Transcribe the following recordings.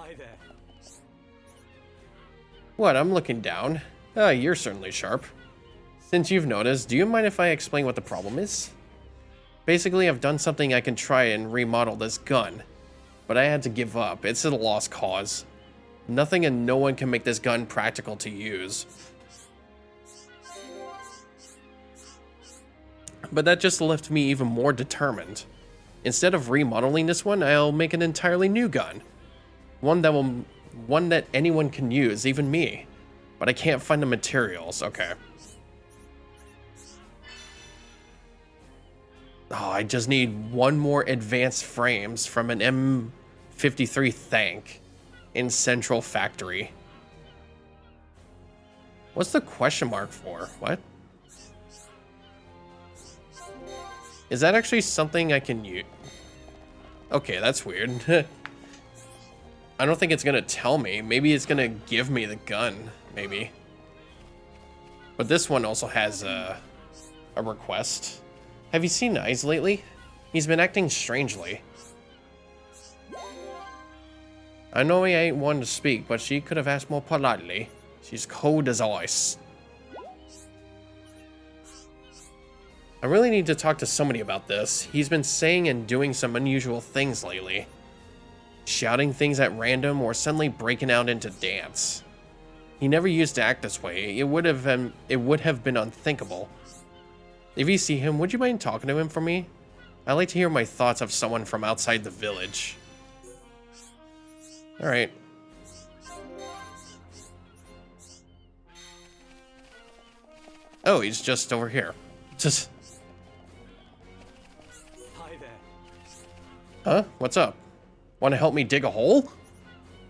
Hi there. What, I'm looking down. Ah, you're certainly sharp. Since you've noticed, do you mind if I explain what the problem is? Basically, I've done something I can try and remodel this gun, but I had to give up. It's a lost cause. Nothing and no one can make this gun practical to use. But that just left me even more determined. Instead of remodeling this one, I'll make an entirely new gun. One that anyone can use, even me. But I can't find the materials. Okay. Oh, I just need one more advanced frames from an M53 tank in Central Factory. What's the question mark for? What? Is that actually something I can use? Okay, that's weird. I don't think it's gonna tell me. Maybe it's gonna give me the gun, maybe. But this one also has a request. Have you seen Eyes lately? He's been acting strangely. I know he ain't one to speak, but she could have asked more politely. She's cold as ice. I really need to talk to somebody about this. He's been saying and doing some unusual things lately. Shouting things at random or suddenly breaking out into dance. He never used to act this way. It would have been unthinkable. If you see him, would you mind talking to him for me? I like to hear my thoughts of someone from outside the village. Alright. Oh, he's just over here. Just... Hi there. Huh? What's up? Want to help me dig a hole?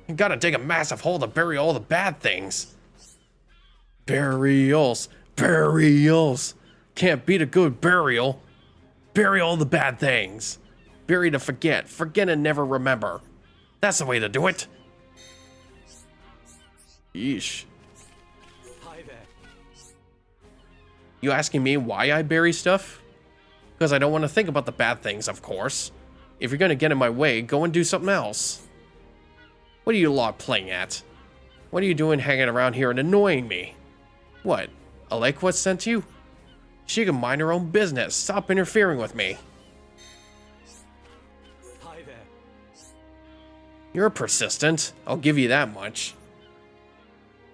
You gotta dig a massive hole to bury all the bad things. Burials. Burials. Can't beat a good burial. Bury all the bad things. Bury to forget. Forget and never remember. That's the way to do it. Yeesh. Hi there. You asking me why I bury stuff? Because I don't want to think about the bad things, of course. If you're gonna get in my way, go and do something else. What are you lot playing at? What are you doing hanging around here and annoying me? What? Alequa sent you? She can mind her own business. Stop interfering with me. Hi there. You're persistent. I'll give you that much.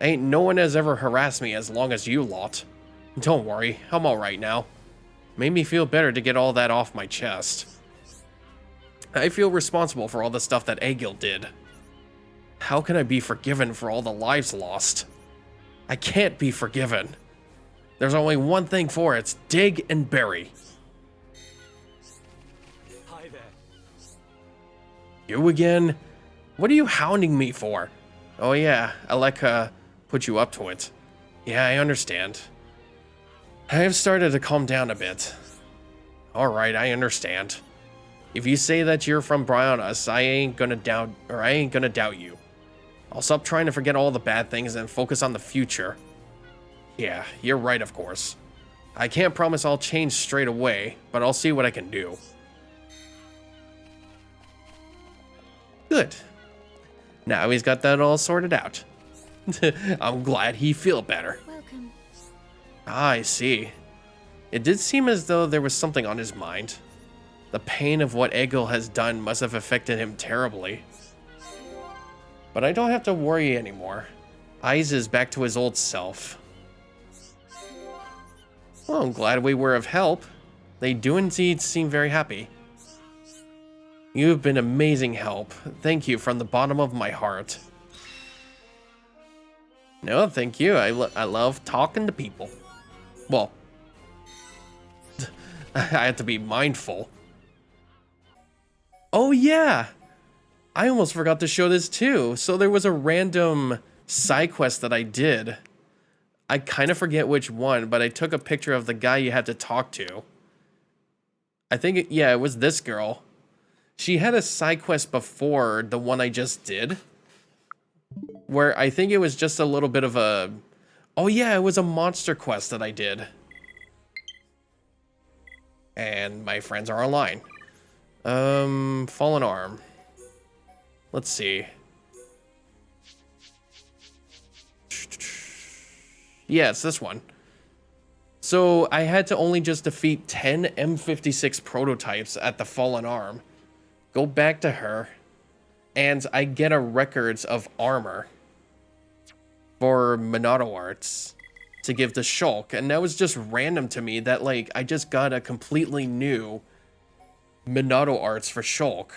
Ain't no one has ever harassed me as long as you lot. Don't worry, I'm alright now. Made me feel better to get all that off my chest. I feel responsible for all the stuff that Egil did. How can I be forgiven for all the lives lost? I can't be forgiven. There's only one thing for it. It's dig and bury. Hi there. You again? What are you hounding me for? Oh yeah, Aleka put you up to it. Yeah, I understand. I have started to calm down a bit. Alright, I understand. If you say that you're from Brionis, I ain't gonna doubt you. I'll stop trying to forget all the bad things and focus on the future. Yeah, you're right, of course. I can't promise I'll change straight away, but I'll see what I can do. Good. Now he's got that all sorted out. I'm glad he feel better. Welcome. Ah, I see. It did seem as though there was something on his mind. The pain of what Egil has done must have affected him terribly. But I don't have to worry anymore. Eyes is back to his old self. Well, I'm glad we were of help. They do indeed seem very happy. You've been amazing help. Thank you from the bottom of my heart. No, thank you. I love talking to people. Well, I have to be mindful. Oh yeah! I almost forgot to show this too. So there was a random side quest that I did. I kind of forget which one, but I took a picture of the guy you had to talk to. I think, yeah, it was this girl. She had a side quest before the one I just did, where I think it was just a little bit of a... Oh yeah, it was a monster quest that I did. And my friends are online. Fallen Arm. Let's see. Yeah, it's this one. So I had to only just defeat 10 M56 prototypes at the Fallen Arm. Go back to her, and I get a records of armor for Minato Arts to give to Shulk. And that was just random to me that, like, I just got a completely new Minato Arts for Shulk.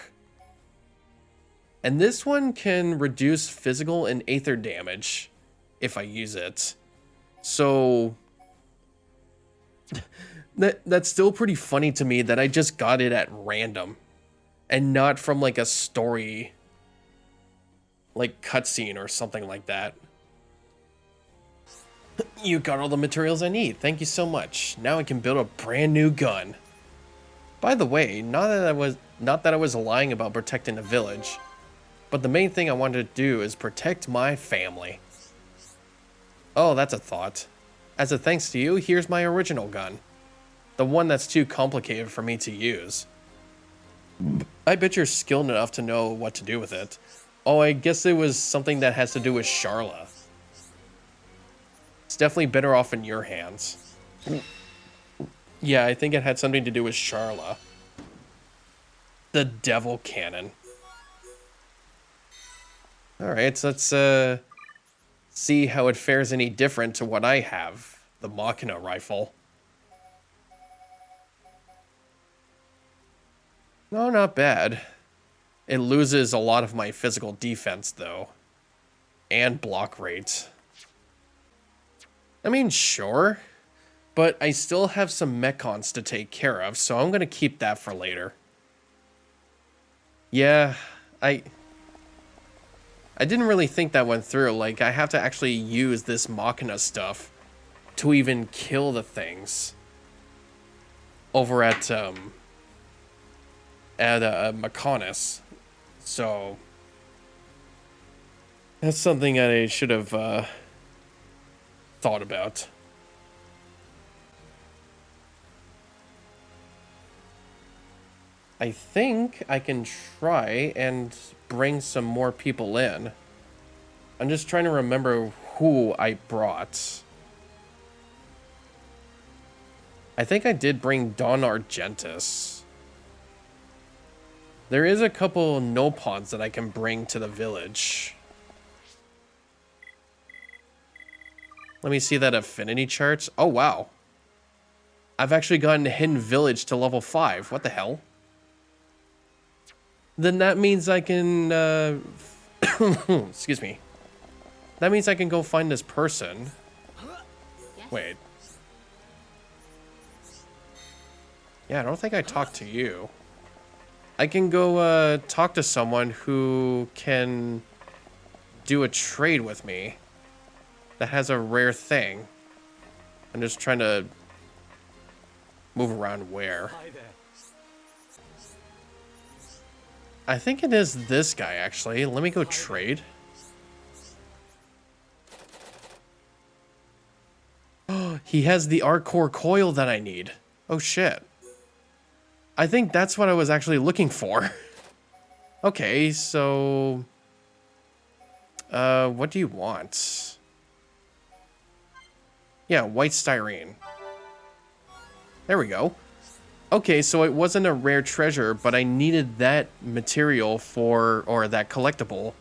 And this one can reduce physical and aether damage if I use it. So that's still pretty funny to me that I just got it at random and not from like a story, like cutscene or something like that. You got all the materials I need. Thank you so much. Now I can build a brand new gun. By the way, not that I was lying about protecting the village, but the main thing I wanted to do is protect my family. Oh, that's a thought. As a thanks to you, here's my original gun. The one that's too complicated for me to use. I bet you're skilled enough to know what to do with it. Oh, I guess it was something that has to do with Sharla. It's definitely better off in your hands. Yeah, I think it had something to do with Sharla. The Devil Cannon. Alright, so let's see how it fares any different to what I have. The Machina Rifle. No, not bad. It loses a lot of my physical defense, though. And block rate. I mean, sure. But I still have some mechons to take care of, so I'm going to keep that for later. Yeah, I didn't really think that went through. Like, I have to actually use this Machina stuff to even kill the things over at Mechonis. So that's something I should have thought about. I think I can try and bring some more people in. I'm just trying to remember who I brought. I think I did bring Don Argentis. There is a couple Nopons that I can bring to the village. Let me see that affinity charts. Oh, wow. I've actually gotten Hidden Village to level 5. What the hell? Then that means I can, excuse me. That means I can go find this person. Wait. Yeah, I don't think I talked to you. I can go, talk to someone who can do a trade with me that has a rare thing. I'm just trying to move around where. Hi there. I think it is this guy, actually. Let me go trade. Oh, he has the Arcor coil that I need. Oh, shit. I think that's what I was actually looking for. Okay, so... what do you want? Yeah, white styrene. There we go. Okay, so it wasn't a rare treasure, but I needed that material for, or that collectible,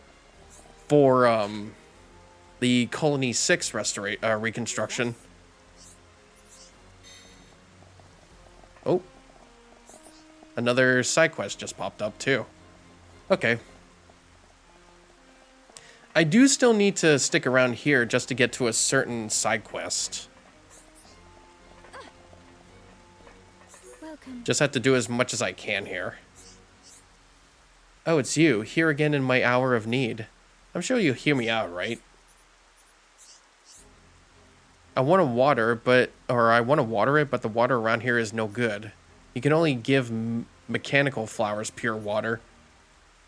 for, the Colony 6 reconstruction. Oh. Another side quest just popped up, too. Okay. I do still need to stick around here just to get to a certain side quest. Just have to do as much as I can here. Oh, it's you. Here again in my hour of need. I'm sure you hear me out, right? I want to water it, but the water around here is no good. You can only give mechanical flowers pure water.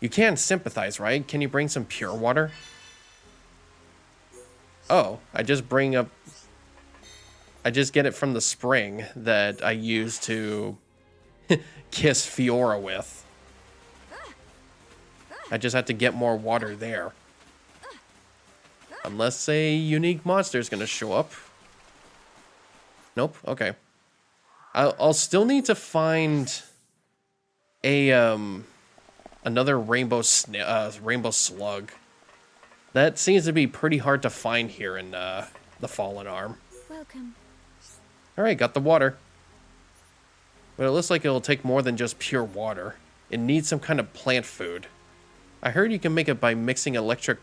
You can sympathize, right? Can you bring some pure water? Oh, I just get it from the spring that I use to kiss Fiora with. I just have to get more water there. Unless a unique monster is going to show up, Nope. Okay. I'll still need to find a another rainbow slug. That seems to be pretty hard to find here in the Fallen Arm. Welcome. All right, got the water. But it looks like it'll take more than just pure water. It needs some kind of plant food. I heard you can make it by mixing electric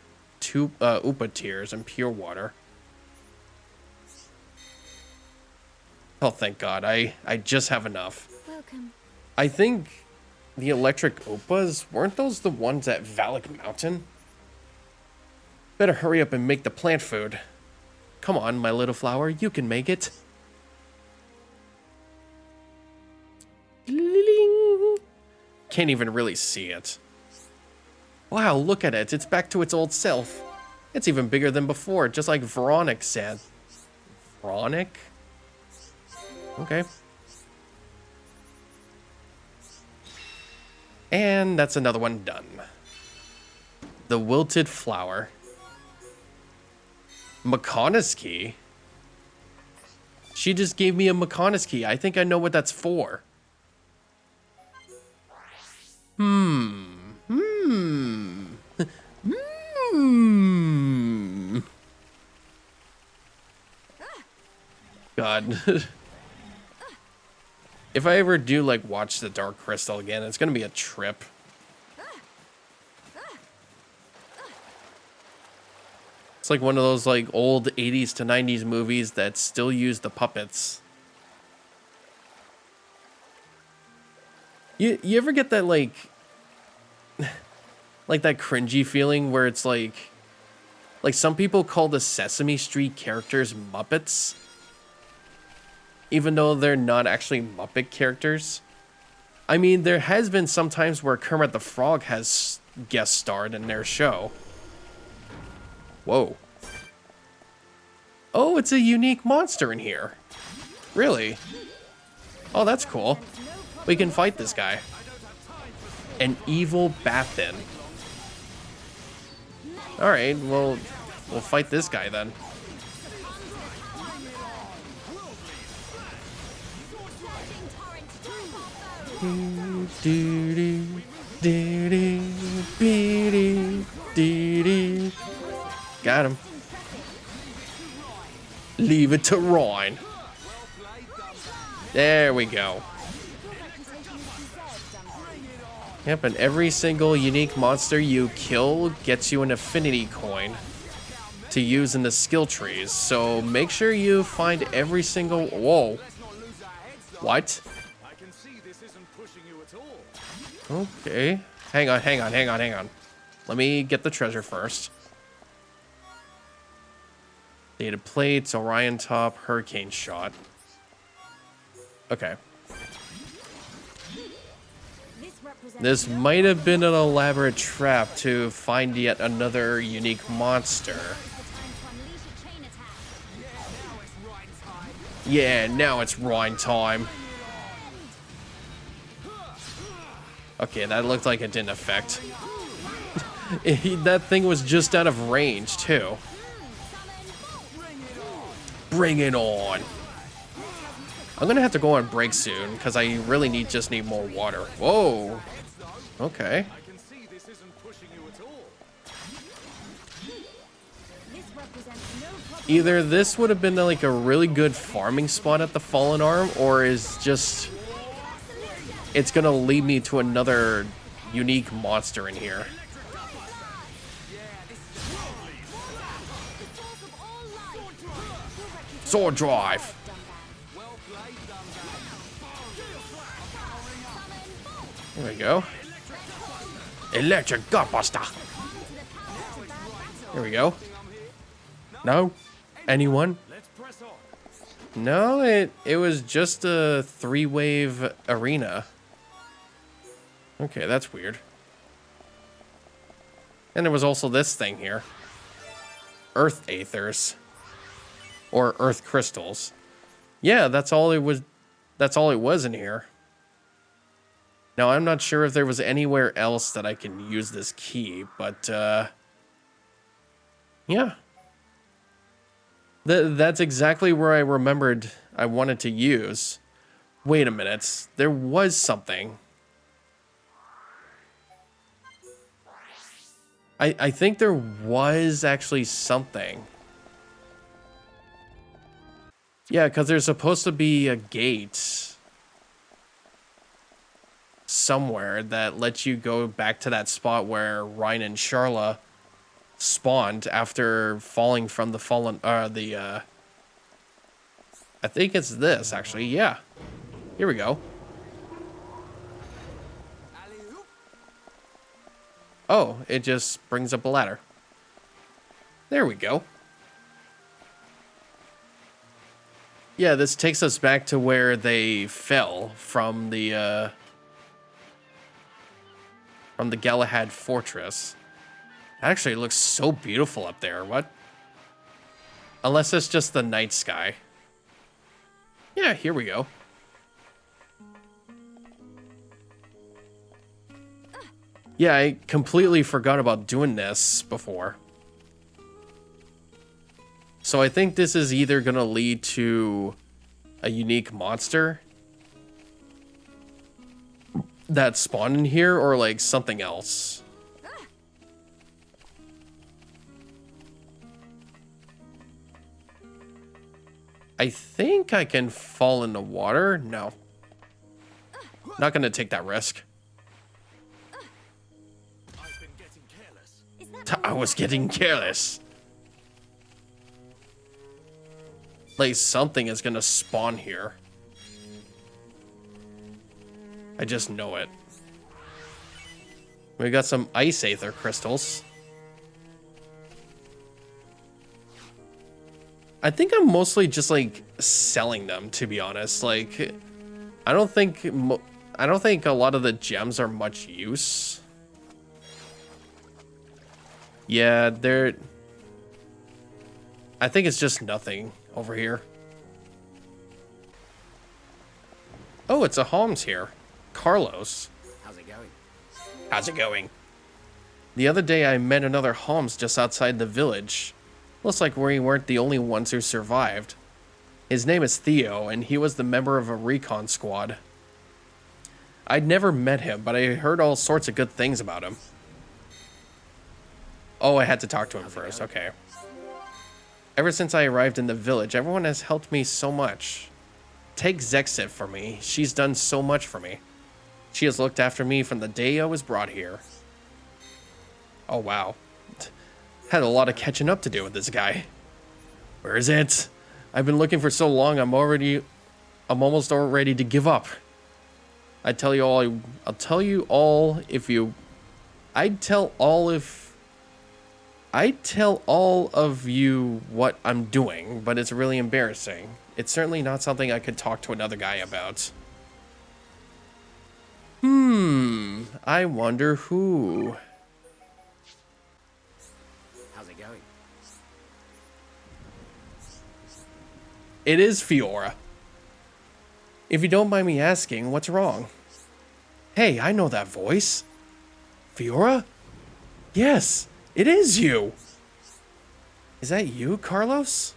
Upa tears and pure water. Oh, thank God. I just have enough. Welcome. I think the electric Upas, weren't those the ones at Valak Mountain? Better hurry up and make the plant food. Come on, my little flower, you can make it. Can't even really see it. Wow, look at it. It's back to its old self. It's even bigger than before, just like Veronica said. Veronica? Okay. And that's another one done. The wilted flower. Makana's key? She just gave me a Makana's key. I think I know what that's for. God. If I ever do, like, watch the Dark Crystal again, it's gonna be a trip. It's like one of those, like, old 80s to 90s movies that still use the puppets. You ever get that, like that cringy feeling where it's like some people call the Sesame Street characters Muppets, even though they're not actually Muppet characters? I mean, there has been some times where Kermit the Frog has guest starred in their show. Whoa. Oh, it's a unique monster in here. Really? Oh, that's cool. We can fight this guy. An evil Bathin. Alright, well, we'll fight this guy then. Got him. Leave it to Ryan. There we go. Yep, and every single unique monster you kill gets you an affinity coin to use in the skill trees. So make sure you find every single... Whoa. What? Okay. Hang on. Let me get the treasure first. Data plates, Orion top, hurricane shot. Okay. This might have been an elaborate trap to find yet another unique monster. Yeah, now it's Rhine time. Okay, that looked like it didn't affect. That thing was just out of range, too. Bring it on. I'm gonna have to go on break soon, because I really just need more water. Whoa. Okay. Either this would have been like a really good farming spot at the Fallen Arm, or is just... it's gonna lead me to another unique monster in here. Sword drive. There we go. Electric Gutbuster. There we go. No? Anyone? No, it was just a 3-wave arena. Okay, that's weird. And there was also this thing here. Earth Aethers. Or Earth Crystals. Yeah, that's all it was in here. Now, I'm not sure if there was anywhere else that I can use this key, but, yeah. That's exactly where I remembered I wanted to use. Wait a minute. There was something. I think there was actually something. Yeah, because there's supposed to be a gate somewhere that lets you go back to that spot where Ryan and Charla spawned after falling from the I think it's this, actually. Yeah. Here we go. Oh, it just brings up a ladder. There we go. Yeah, this takes us back to where they fell from the Galahad fortress. Actually, it looks so beautiful up there. What? Unless it's just the night sky. Yeah, here we go. Yeah, I completely forgot about doing this before. So I think this is either going to lead to a unique monster that spawned in here or like something else. I think I can fall in the water. No. Not going to take that risk. I was getting careless. Like something is gonna spawn here. I just know it. We got some ice aether crystals. I think I'm mostly just like selling them, to be honest. Like, I don't think a lot of the gems are much use. Yeah, I think it's just nothing over here. Oh, it's a Holmes here. Carlos. How's it going? How's it going? The other day I met another Holmes just outside the village. Looks like we weren't the only ones who survived. His name is Theo, and he was the member of a recon squad. I'd never met him, but I heard all sorts of good things about him. Oh, I had to talk to him first. Okay. Ever since I arrived in the village, everyone has helped me so much. Take Zexit for me. She's done so much for me. She has looked after me from the day I was brought here. Oh, wow. Had a lot of catching up to do with this guy. Where is it? I've been looking for so long, I'm almost all ready to give up. I'll tell you all if you... I'd tell all of you what I'm doing, but it's really embarrassing. It's certainly not something I could talk to another guy about. I wonder who. How's it going? It is Fiora. If you don't mind me asking, what's wrong? Hey, I know that voice. Fiora? Yes, it is you. Is that you, Carlos?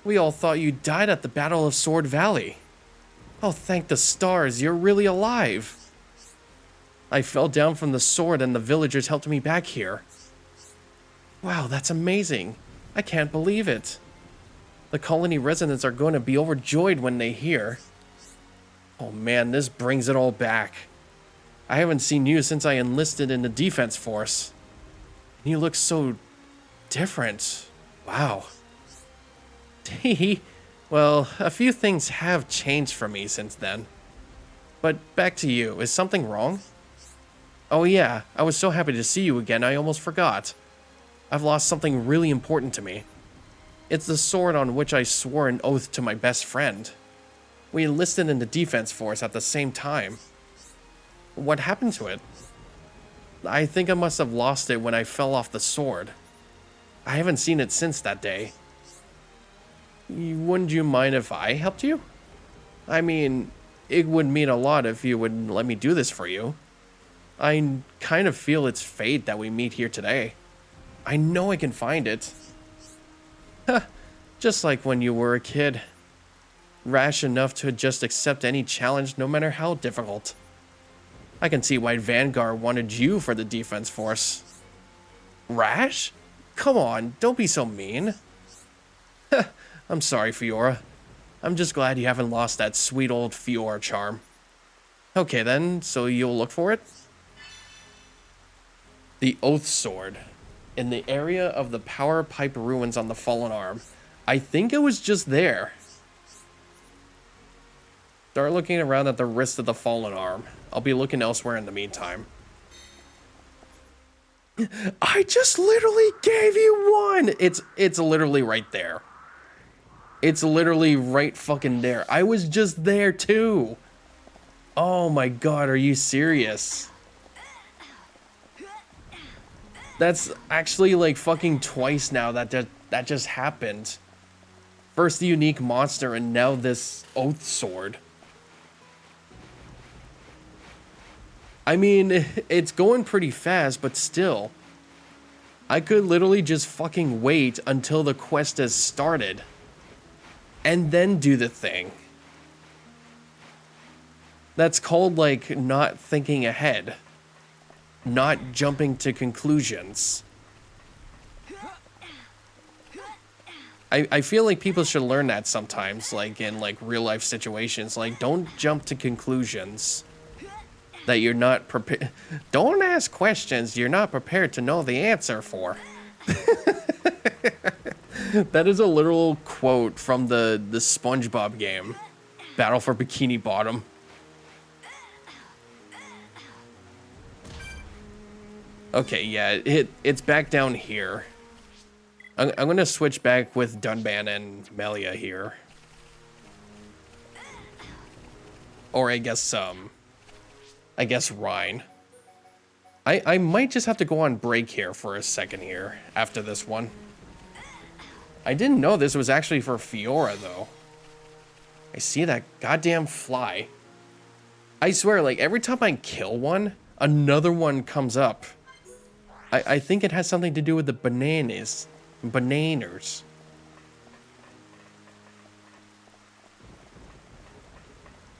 We all thought you died at the Battle of Sword Valley. Oh, thank the stars, you're really alive. I fell down from the sword and the villagers helped me back here. Wow, that's amazing. I can't believe it. The colony residents are going to be overjoyed when they hear. Oh man, this brings it all back. I haven't seen you since I enlisted in the defense force. And you look so different. Wow. Well, a few things have changed for me since then. But back to you, is something wrong? Oh yeah, I was so happy to see you again, I almost forgot. I've lost something really important to me. It's the sword on which I swore an oath to my best friend. We enlisted in the defense force at the same time. What happened to it? I think I must have lost it when I fell off the sword. I haven't seen it since that day. Wouldn't you mind if I helped you? I mean, it would mean a lot if you would let me do this for you. I kind of feel it's fate that we meet here today. I know I can find it. Just like when you were a kid. Rash enough to just accept any challenge, no matter how difficult. I can see why Vanguard wanted you for the defense force. Rash? Come on, don't be so mean. I'm sorry, Fiora. I'm just glad you haven't lost that sweet old Fiora charm. Okay then, so you'll look for it? The Oath Sword. In the area of the power pipe ruins on the Fallen Arm. I think it was just there. Start looking around at the wrist of the Fallen Arm. I'll be looking elsewhere in the meantime. I just literally gave you one! It's literally right there. It's literally right fucking there. I was just there too. Oh my god, are you serious? That's actually like fucking twice now that just happened. First the unique monster and now this Oath Sword. I mean, it's going pretty fast, but still. I could literally just fucking wait until the quest has started. And then do the thing. That's called, like, not thinking ahead. Not jumping to conclusions. I feel like people should learn that sometimes, like, in, like, real-life situations. Like, don't jump to conclusions that you're not prepared. Don't ask questions you're not prepared to know the answer for. That is a literal quote from the SpongeBob game, Battle for Bikini Bottom. Okay, yeah, it's back down here. I'm gonna switch back with Dunban and Melia here. Or I guess Rhine. I might just have to go on break here for a second here after this one. I didn't know this was actually for Fiora, though. I see that goddamn fly. I swear, like, every time I kill one, another one comes up. I think it has something to do with the bananas. Bananers.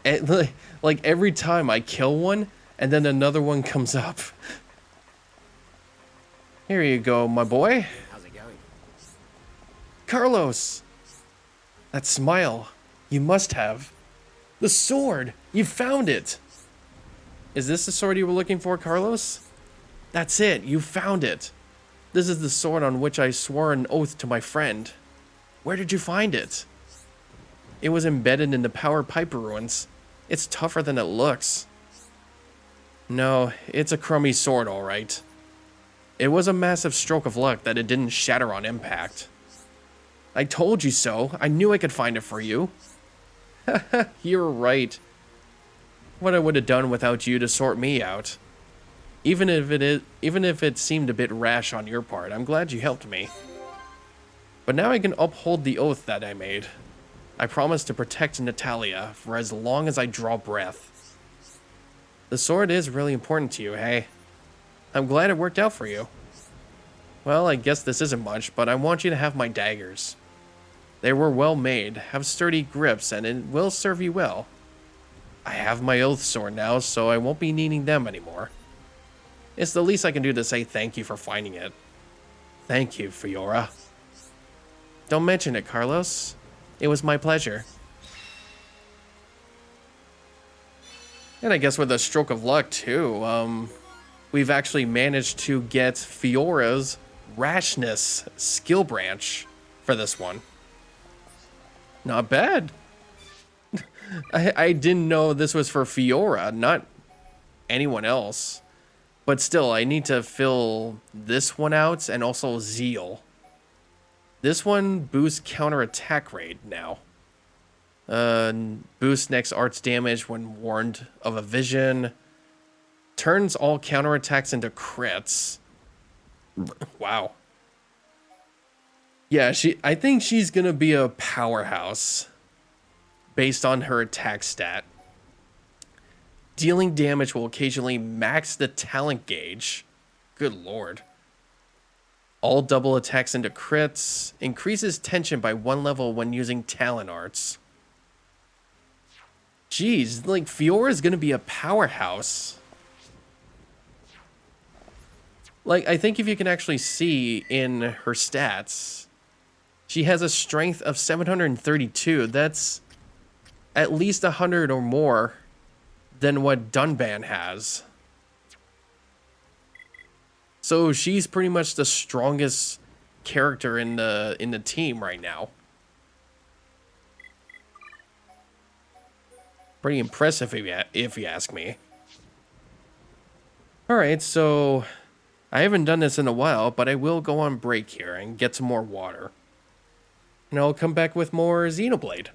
And, like, every time I kill one, and then another one comes up. Here you go, my boy. How's it going? Carlos! That smile. You must have. The sword! You found it! Is this the sword you were looking for, Carlos? That's it, you found it. This is the sword on which I swore an oath to my friend. Where did you find it? It was embedded in the power pipe ruins. It's tougher than it looks. No, it's a crummy sword, alright. It was a massive stroke of luck that it didn't shatter on impact. I told you so. I knew I could find it for you. You're right. What I would have done without you to sort me out. Even if it seemed a bit rash on your part, I'm glad you helped me. But now I can uphold the oath that I made. I promise to protect Natalia for as long as I draw breath. The sword is really important to you, hey? I'm glad it worked out for you. Well, I guess this isn't much, but I want you to have my daggers. They were well made, have sturdy grips, and it will serve you well. I have my oath sword now, so I won't be needing them anymore. It's the least I can do to say thank you for finding it. Thank you, Fiora. Don't mention it, Carlos. It was my pleasure. And I guess with a stroke of luck, too, we've actually managed to get Fiora's Rashness skill branch for this one. Not bad. I didn't know this was for Fiora, not anyone else. But still, I need to fill this one out and also Zeal. This one boosts counter-attack rate now. Boosts next art's damage when warned of a vision. Turns all counterattacks into crits. Wow. Yeah, I think she's gonna be a powerhouse based on her attack stat. Dealing damage will occasionally max the talent gauge. Good lord. All double attacks into crits. Increases tension by 1 level when using talent arts. Jeez, like Fiora is going to be a powerhouse. Like, I think if you can actually see in her stats, she has a strength of 732. That's at least 100 or more than what Dunban has. So she's pretty much the strongest character in the team right now. Pretty impressive if you ask me. Alright, so I haven't done this in a while, but I will go on break here and get some more water. And I'll come back with more Xenoblade.